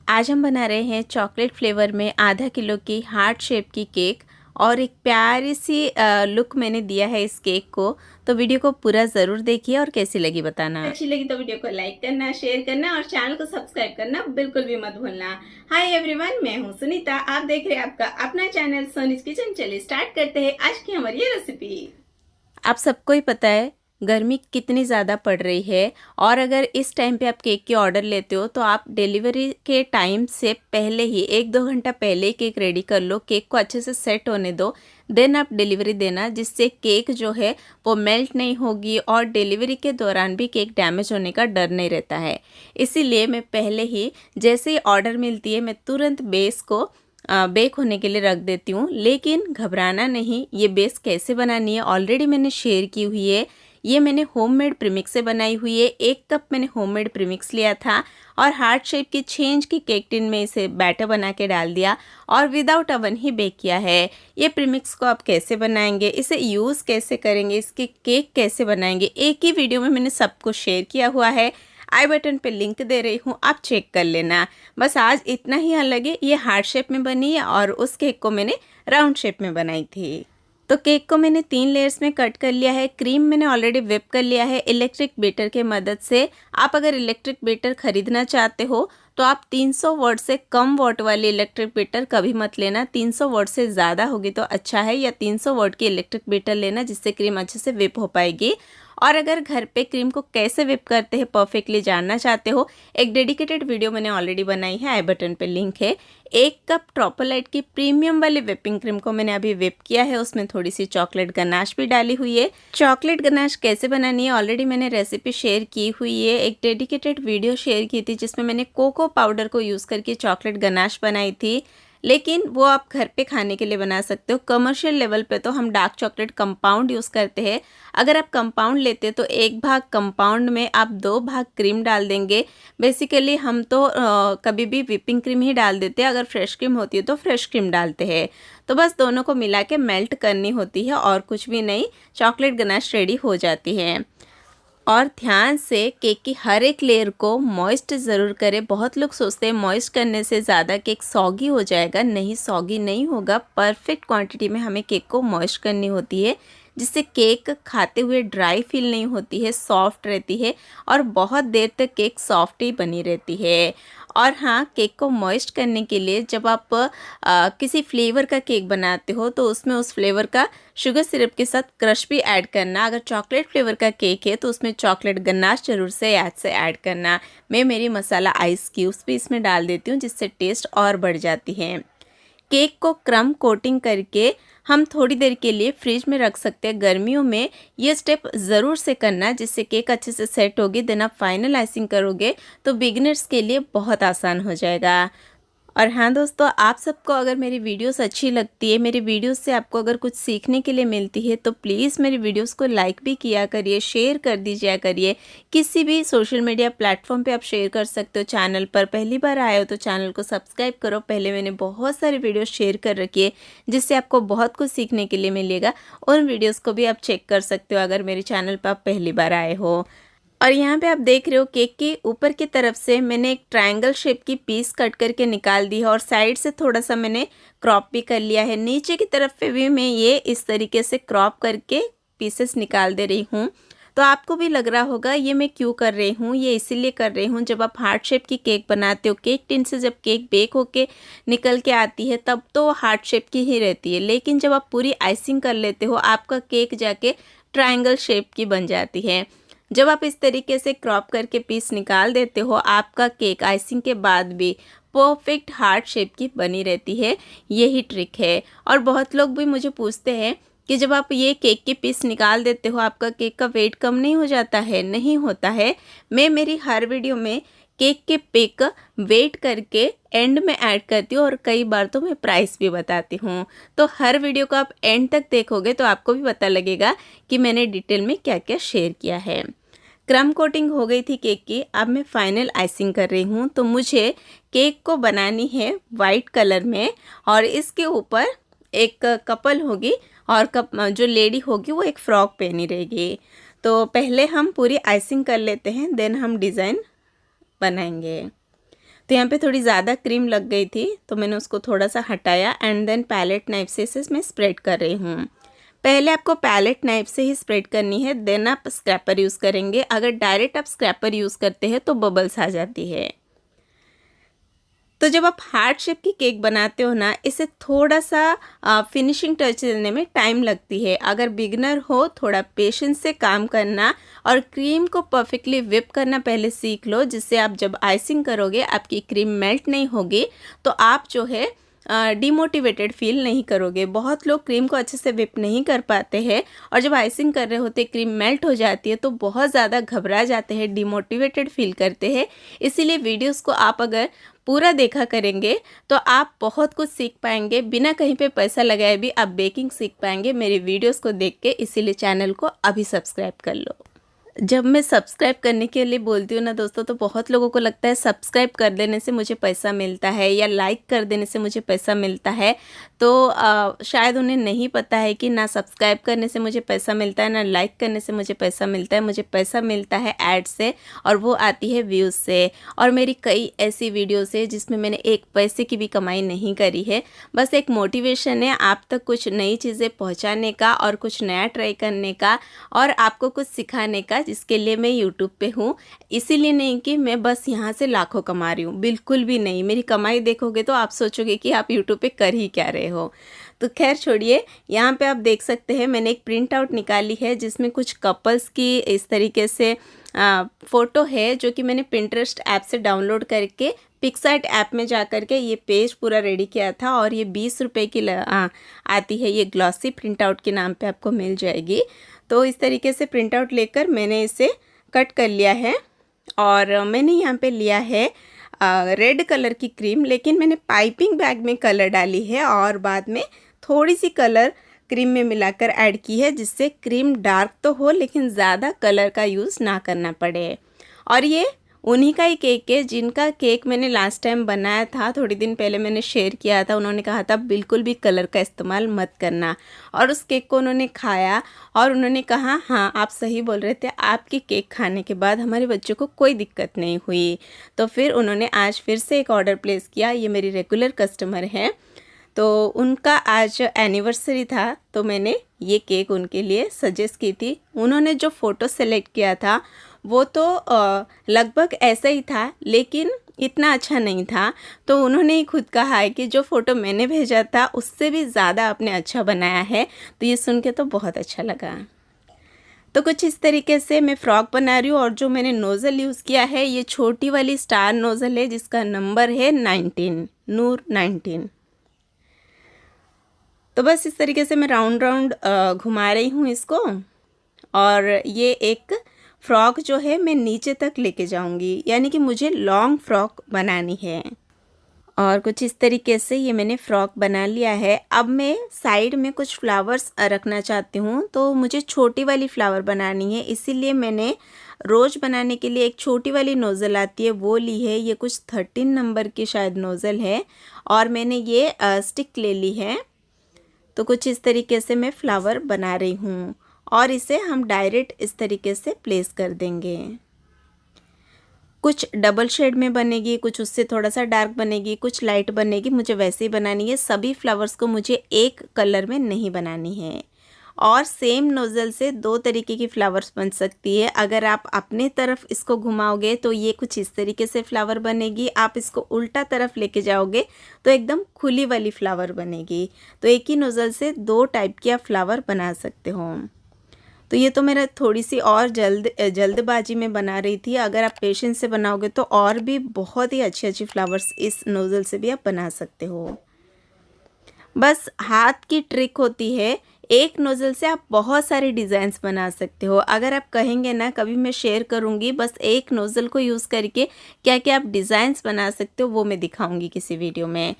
आज हम बना रहे हैं चॉकलेट फ्लेवर में आधा किलो की हार्ट शेप की केक और एक प्यारी सी लुक मैंने दिया है इस केक को। तो वीडियो को पूरा ज़रूर देखिए और कैसी लगी बताना। अच्छी लगी तो वीडियो को लाइक करना, शेयर करना और चैनल को सब्सक्राइब करना बिल्कुल भी मत भूलना। हाय एवरीवन, मैं हूँ सुनीता, आप देख रहे हैं आपका अपना चैनल सोनीज किचन। चलिए स्टार्ट करते हैं आज की हमारी ये रेसिपी। आप सबको ही पता है गर्मी कितनी ज़्यादा पड़ रही है और अगर इस टाइम पे आप केक के ऑर्डर लेते हो तो आप डिलीवरी के टाइम से पहले ही 1-2 घंटा पहले ही केक रेडी कर लो। केक को अच्छे से सेट होने दो, देन आप डिलीवरी देना, जिससे केक जो है वो मेल्ट नहीं होगी और डिलीवरी के दौरान भी केक डैमेज होने का डर नहीं रहता है। इसीलिए मैं पहले ही जैसे ही ऑर्डर मिलती है मैं तुरंत बेस को बेक होने के लिए रख देती हूँ। लेकिन घबराना नहीं, ये बेस कैसे बनानी है ऑलरेडी मैंने शेयर की हुई है। ये मैंने होममेड प्रीमिक्स से बनाई हुई है। 1 कप मैंने होममेड प्रीमिक्स लिया था और हार्ट शेप की 6 इंच की केक टिन में इसे बैटर बना के डाल दिया और विदाउट ओवन ही बेक किया है। ये प्रीमिक्स को आप कैसे बनाएंगे, इसे यूज़ कैसे करेंगे, इसके केक कैसे बनाएंगे, एक ही वीडियो में मैंने सब कुछ शेयर किया हुआ है। आई बटन पे लिंक दे रही हूँ, आप चेक कर लेना। बस आज इतना ही अलग है, ये हार्ट शेप में बनी है और उस केक को मैंने राउंड शेप में बनाई थी। तो केक को मैंने 3 लेयर्स में कट कर लिया है। क्रीम मैंने ऑलरेडी व्हिप कर लिया है इलेक्ट्रिक बीटर के मदद से। आप अगर इलेक्ट्रिक बीटर खरीदना चाहते हो तो आप 300 वाट से कम वाट वाली इलेक्ट्रिक बीटर कभी मत लेना। 300 वाट से ज़्यादा होगी तो अच्छा है, या 300 वाट की इलेक्ट्रिक बीटर लेना, जिससे क्रीम अच्छे से व्हिप हो पाएगी। और अगर घर पे क्रीम को कैसे व्हिप करते हैं परफेक्टली जानना चाहते हो, एक डेडिकेटेड वीडियो मैंने ऑलरेडी बनाई है, आई बटन पे लिंक है। 1 कप ट्रोपोलाइट की प्रीमियम वाली व्हिपिंग क्रीम को मैंने अभी व्हिप किया है, उसमें थोड़ी सी चॉकलेट गनाश भी डाली हुई है। चॉकलेट गनाश कैसे बनानी है ऑलरेडी मैंने रेसिपी शेयर की हुई है। एक डेडिकेटेड वीडियो शेयर की थी जिसमें मैंने कोको पाउडर को यूज़ करके चॉकलेट गनाश बनाई थी, लेकिन वो आप घर पे खाने के लिए बना सकते हो। कमर्शियल लेवल पे तो हम डार्क चॉकलेट कंपाउंड यूज़ करते हैं। अगर आप कंपाउंड लेते तो 1 भाग कंपाउंड में आप 2 भाग क्रीम डाल देंगे। बेसिकली हम तो कभी भी व्हिपिंग क्रीम ही डाल देते हैं, अगर फ्रेश क्रीम होती है तो फ्रेश क्रीम डालते हैं। तो बस दोनों को मिला के मेल्ट करनी होती है और कुछ भी नहीं, चॉकलेट गनाश रेडी हो जाती है। और ध्यान से केक की हर एक लेयर को मॉइस्ट ज़रूर करें। बहुत लोग सोचते हैं मॉइस्ट करने से ज़्यादा केक सॉगी हो जाएगा, नहीं, सॉगी नहीं होगा। परफेक्ट क्वांटिटी में हमें केक को मॉइस्ट करनी होती है, जिससे केक खाते हुए ड्राई फील नहीं होती है, सॉफ्ट रहती है और बहुत देर तक केक सॉफ्ट ही बनी रहती है। और हाँ, केक को मॉइस्ट करने के लिए जब आप किसी फ्लेवर का केक बनाते हो तो उसमें उस फ्लेवर का शुगर सिरप के साथ क्रश भी ऐड करना। अगर चॉकलेट फ्लेवर का केक है तो उसमें चॉकलेट गनाश जरूर से ऐड करना। मैं मेरी मसाला आइस क्यूब्स भी इसमें डाल देती हूँ, जिससे टेस्ट और बढ़ जाती है। केक को क्रम कोटिंग करके हम थोड़ी देर के लिए फ्रिज में रख सकते हैं। गर्मियों में ये स्टेप ज़रूर से करना, जिससे केक अच्छे से सेट होगी। देन आप फाइनल आइसिंग करोगे तो बिगिनर्स के लिए बहुत आसान हो जाएगा। और हाँ दोस्तों, आप सबको अगर मेरी वीडियोस अच्छी लगती है, मेरी वीडियोस से आपको अगर कुछ सीखने के लिए मिलती है, तो प्लीज़ मेरी वीडियोस को लाइक भी किया करिए, शेयर कर दीजिए करिए। किसी भी सोशल मीडिया प्लेटफॉर्म पे आप शेयर कर सकते हो। चैनल पर पहली बार आए हो तो चैनल को सब्सक्राइब करो। पहले मैंने बहुत सारी वीडियोस शेयर कर रखी है, जिससे आपको बहुत कुछ सीखने के लिए मिलेगा। उन वीडियोज़ को भी आप चेक कर सकते हो अगर मेरे चैनल पर आप पहली बार आए हो। और यहाँ पे आप देख रहे हो केक के ऊपर की तरफ से मैंने एक ट्रायंगल शेप की पीस कट करके निकाल दी है और साइड से थोड़ा सा मैंने क्रॉप भी कर लिया है। नीचे की तरफ पे भी मैं ये इस तरीके से क्रॉप करके पीसेस निकाल दे रही हूँ। तो आपको भी लग रहा होगा ये मैं क्यों कर रही हूँ, ये इसीलिए कर रही हूँ। जब आप हार्ट शेप की केक बनाते हो, केक टिन से जब केक बेक होके निकल के आती है तब तो हार्ट शेप की ही रहती है, लेकिन जब आप पूरी आइसिंग कर लेते हो आपका केक जाके ट्रायंगल शेप की बन जाती है। जब आप इस तरीके से क्रॉप करके पीस निकाल देते हो, आपका केक आइसिंग के बाद भी परफेक्ट हार्ट शेप की बनी रहती है। यही ट्रिक है। और बहुत लोग भी मुझे पूछते हैं कि जब आप ये केक के पीस निकाल देते हो आपका केक का वेट कम नहीं हो जाता है? नहीं होता है। मैं मेरी हर वीडियो में केक के पिक वेट करके एंड में ऐड करती हूँ और कई बार तो मैं प्राइस भी बताती हूँ। तो हर वीडियो को आप एंड तक देखोगे तो आपको भी पता लगेगा कि मैंने डिटेल में क्या क्या शेयर किया है। क्रम कोटिंग हो गई थी केक की, अब मैं फाइनल आइसिंग कर रही हूँ। तो मुझे केक को बनानी है वाइट कलर में और इसके ऊपर एक कपल होगी और जो लेडी होगी वो एक फ्रॉक पहनी रहेगी। तो पहले हम पूरी आइसिंग कर लेते हैं, देन हम डिज़ाइन बनाएंगे। तो यहाँ पे थोड़ी ज़्यादा क्रीम लग गई थी तो मैंने उसको थोड़ा सा हटाया एंड देन पैलेट नाइफ से इसे मैं स्प्रेड कर रही हूँ। पहले आपको पैलेट नाइफ से ही स्प्रेड करनी है, देन आप स्क्रैपर यूज़ करेंगे। अगर डायरेक्ट आप स्क्रैपर यूज़ करते हैं तो बबल्स आ जाती है। तो जब आप हार्ट शेप की केक बनाते हो ना, इसे थोड़ा सा फिनिशिंग टच देने में टाइम लगती है। अगर बिगनर हो थोड़ा पेशेंस से काम करना और क्रीम को परफेक्टली विप करना पहले सीख लो, जिससे आप जब आइसिंग करोगे आपकी क्रीम मेल्ट नहीं होगी तो आप जो है डिमोटिवेटेड फील नहीं करोगे। बहुत लोग क्रीम को अच्छे से विप नहीं कर पाते हैं और जब आइसिंग कर रहे होते क्रीम मेल्ट हो जाती है तो बहुत ज़्यादा घबरा जाते हैं, डिमोटिवेटेड फील करते हैं। इसीलिए वीडियोस को आप अगर पूरा देखा करेंगे तो आप बहुत कुछ सीख पाएंगे, बिना कहीं पे पैसा लगाए भी आप बेकिंग सीख पाएंगे मेरे वीडियोस को देख के। इसीलिए चैनल को अभी सब्सक्राइब कर लो। जब मैं सब्सक्राइब करने के लिए बोलती हूँ ना दोस्तों, तो बहुत लोगों को लगता है सब्सक्राइब कर देने से मुझे पैसा मिलता है या लाइक कर देने से मुझे पैसा मिलता है। तो शायद उन्हें नहीं पता है कि ना सब्सक्राइब करने से मुझे पैसा मिलता है, ना लाइक करने से मुझे पैसा मिलता है। मुझे पैसा मिलता है ऐड से, और वो आती है व्यूज़ से। और मेरी कई ऐसी वीडियोज़ है जिसमें मैंने एक पैसे की भी कमाई नहीं करी है। बस एक मोटिवेशन है आप तक कुछ नई चीज़ें पहुँचाने का और कुछ नया ट्राई करने का और आपको कुछ सिखाने का, जिसके लिए मैं यूट्यूब पे हूँ। इसीलिए नहीं कि मैं बस यहाँ से लाखों कमा रही हूँ, बिल्कुल भी नहीं। मेरी कमाई देखोगे तो आप सोचोगे कि आप यूट्यूब पे कर ही क्या रहे हो। तो खैर छोड़िए, यहाँ पे आप देख सकते हैं मैंने एक प्रिंट आउट निकाली है जिसमें कुछ कपल्स की इस तरीके से फ़ोटो है, जो कि मैंने पिंटरेस्ट ऐप से डाउनलोड करके पिक्सार्ट ऐप में जा कर के ये पेज पूरा रेडी किया था। और ये 20 रुपये की आती है, ये ग्लॉसी प्रिंट आउट के नाम पे आपको मिल जाएगी। तो इस तरीके से प्रिंट आउट लेकर मैंने इसे कट कर लिया है। और मैंने यहाँ पे लिया है रेड कलर की क्रीम, लेकिन मैंने पाइपिंग बैग में कलर डाली है और बाद में थोड़ी सी कलर क्रीम में मिलाकर ऐड की है, जिससे क्रीम डार्क तो हो लेकिन ज़्यादा कलर का यूज़ ना करना पड़े। और ये उन्हीं का ही केक है जिनका केक मैंने लास्ट टाइम बनाया था, थोड़ी दिन पहले मैंने शेयर किया था। उन्होंने कहा था बिल्कुल भी कलर का इस्तेमाल मत करना, और उस केक को उन्होंने खाया और उन्होंने कहा हाँ आप सही बोल रहे थे, आपकी केक खाने के बाद हमारे बच्चों को कोई दिक्कत नहीं हुई। तो फिर उन्होंने आज फिर से एक ऑर्डर प्लेस किया। ये मेरी रेगुलर कस्टमर है, तो उनका आज एनिवर्सरी था तो मैंने ये केक उनके लिए सजेस्ट की थी। उन्होंने जो फ़ोटो सेलेक्ट किया था वो तो लगभग ऐसा ही था, लेकिन इतना अच्छा नहीं था। तो उन्होंने ही खुद कहा है कि जो फ़ोटो मैंने भेजा था उससे भी ज़्यादा आपने अच्छा बनाया है। तो ये सुन के तो बहुत अच्छा लगा। तो कुछ इस तरीके से मैं फ़्रॉक बना रही हूँ। और जो मैंने नोज़ल यूज़ किया है ये छोटी वाली स्टार नोज़ल है, जिसका नंबर है 19, नूर 19। तो बस इस तरीके से मैं राउंड राउंड घुमा रही हूँ इसको। और ये एक फ़्रॉक जो है मैं नीचे तक लेके जाऊँगी, यानी कि मुझे लॉन्ग फ्रॉक बनानी है। और कुछ इस तरीके से ये मैंने फ़्रॉक बना लिया है। अब मैं साइड में कुछ फ्लावर्स रखना चाहती हूँ, तो मुझे छोटी वाली फ्लावर बनानी है। इसीलिए मैंने रोज़ बनाने के लिए एक छोटी वाली नोज़ल आती है वो ली है। ये कुछ 13 नंबर की शायद नोज़ल है, और मैंने ये स्टिक ले ली है। तो कुछ इस तरीके से मैं फ्लावर बना रही हूँ और इसे हम डायरेक्ट इस तरीके से प्लेस कर देंगे। कुछ डबल शेड में बनेगी, कुछ उससे थोड़ा सा डार्क बनेगी, कुछ लाइट बनेगी। मुझे वैसे ही बनानी है। सभी फ्लावर्स को मुझे एक कलर में नहीं बनानी है। और सेम नोज़ल से दो तरीके की फ्लावर्स बन सकती है। अगर आप अपने तरफ इसको घुमाओगे तो ये कुछ इस तरीके से फ्लावर बनेगी। आप इसको उल्टा तरफ लेके जाओगे तो एकदम खुली वाली फ्लावर बनेगी। तो एक ही नोज़ल से दो टाइप की आप फ्लावर बना सकते हो। तो ये तो मेरा थोड़ी सी और जल्दबाजी में बना रही थी। अगर आप पेशेंस से बनाओगे तो और भी बहुत ही अच्छी अच्छी फ्लावर्स इस नोज़ल से भी आप बना सकते हो। बस हाथ की ट्रिक होती है, एक नोज़ल से आप बहुत सारे डिज़ाइंस बना सकते हो। अगर आप कहेंगे ना, कभी मैं शेयर करूँगी बस एक नोज़ल को यूज़ करके क्या क्या आप डिज़ाइंस बना सकते हो, वो मैं दिखाऊँगी किसी वीडियो में।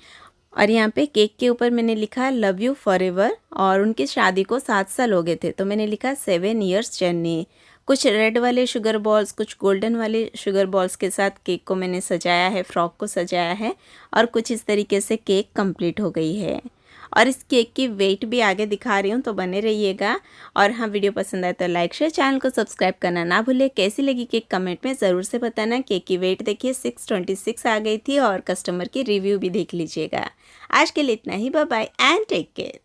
और यहाँ पे केक के ऊपर मैंने लिखा लव यू फॉरएवर, और उनकी शादी को 7 साल हो गए थे तो मैंने लिखा 7 इयर्स जर्नी। कुछ रेड वाले शुगर बॉल्स, कुछ गोल्डन वाले शुगर बॉल्स के साथ केक को मैंने सजाया है, फ्रॉक को सजाया है। और कुछ इस तरीके से केक कंप्लीट हो गई है। और इस केक की वेट भी आगे दिखा रही हूँ, तो बने रहिएगा। और हाँ, वीडियो पसंद आए तो लाइक शेयर, चैनल को सब्सक्राइब करना ना भूले। कैसी लगी केक कमेंट में ज़रूर से बताना। केक की वेट देखिए 626 आ गई थी और कस्टमर की रिव्यू भी देख लीजिएगा। आज के लिए इतना ही, bye bye and take care.